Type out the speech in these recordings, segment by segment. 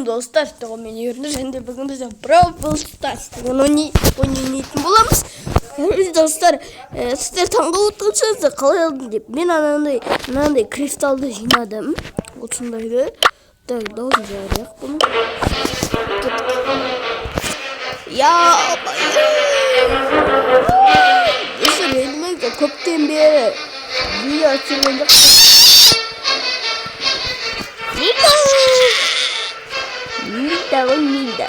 болсын достар, мен ерінді және бүгін бізде бравл старста ойнайтын боламыз. Достар, сіздер таңғы отырсаңыздар қалай алдым деп, мен анандай кристалды жинадым. Осындайды. Так, дауыс жарық bunu. Ya işte benim de koptum bir video açılınca Nida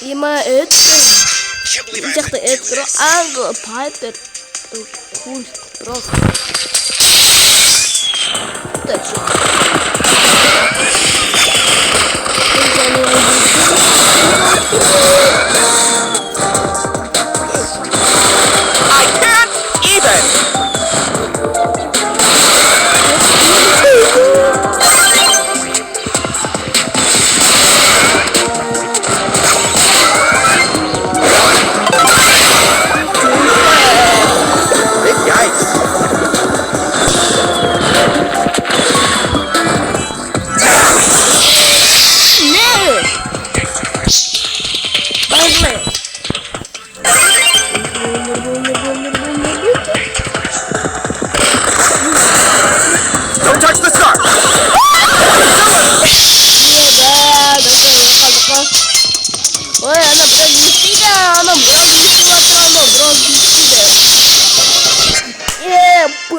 Има эдгар англ пайпер кул просто так Don't touch the star! Ой, она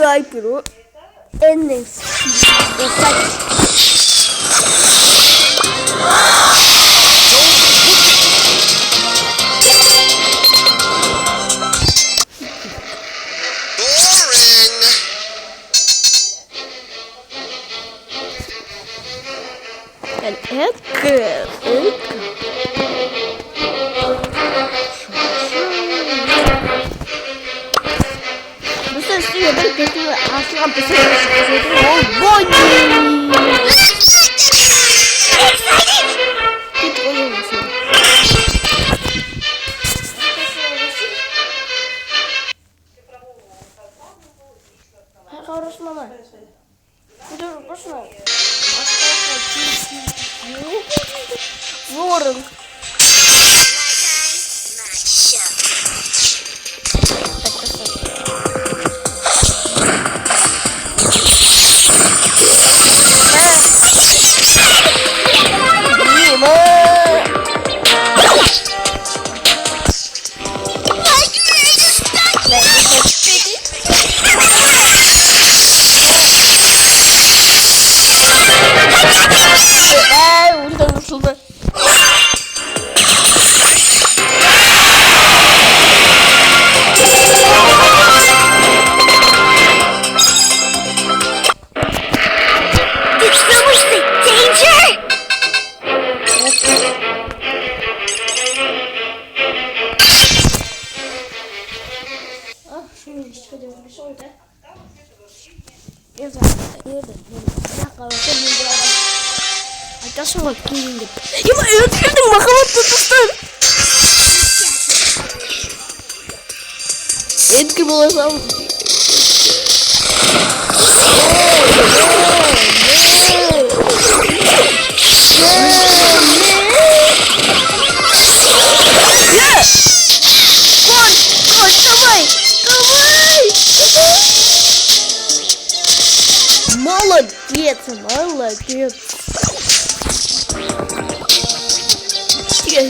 Пайперу Эннис. эдгар. Я только хотела ослабить бонни. Ты твоя машина. Хорошо, мама. Ты тоже пошла. Ворон. Arkadaşım bak kim gibi. Ya ben öldürdüm bakalım tutuştum. Edgar bulasam. Молодец, молодец. Я не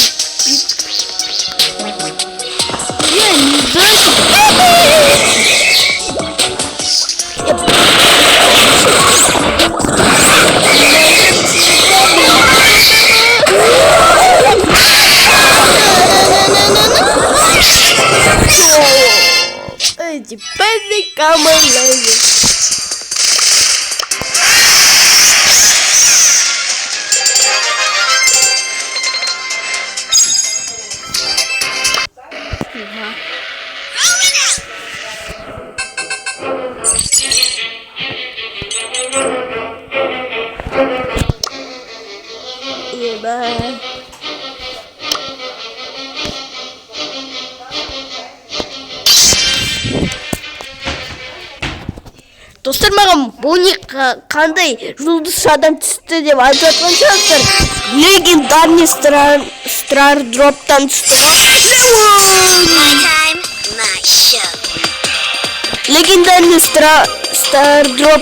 дальше. Теперь камеры. Достар, маған бонни қандай жұлдыз адам түсті деп айтып жатқан шығарсыздар. Легендарный стардроптан түсті ғой. Легендарный стардроптан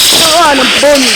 түсті ғой, ана бонни.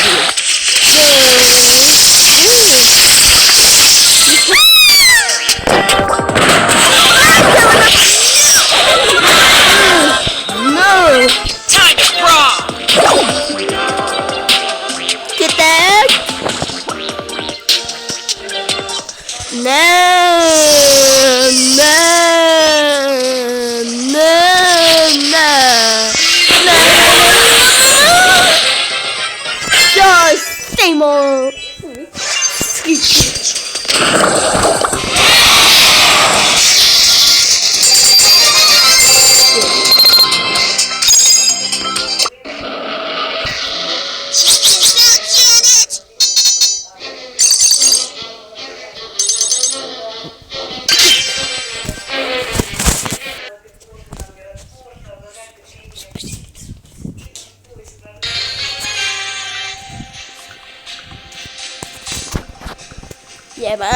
Yeah, man.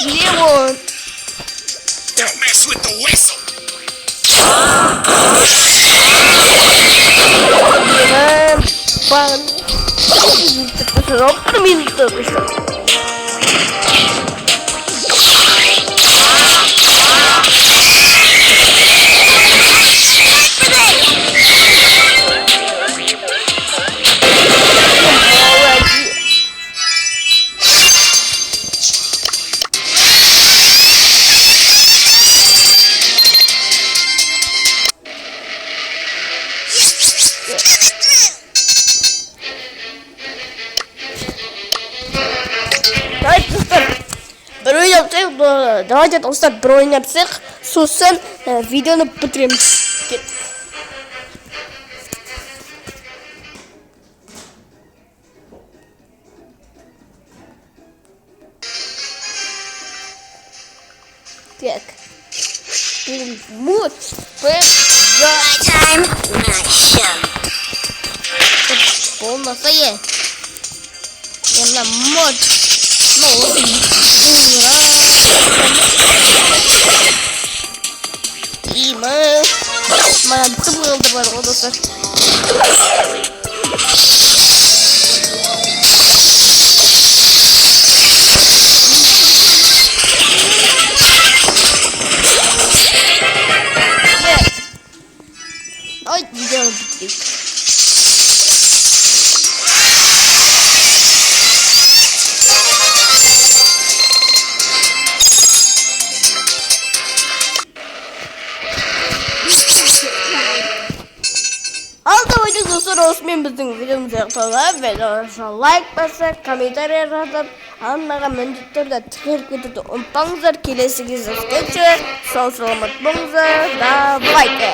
You want? Don't mess with the whistle. Давайте достар бір ойнапсақ, сосын видеоны бітіреміз. Так. Мод. Полноса є. Я на мод. И мы был добро достар. Ой, видео быстрее. Достар, осымен біздің видеомыз аяқталды. Лайк басып, комментарий жазып, маған міндетті түрде тіркеліп кетуді ұмытпаңыздар. Келесі кездескенше сау саламат болыңыздар. Давайте.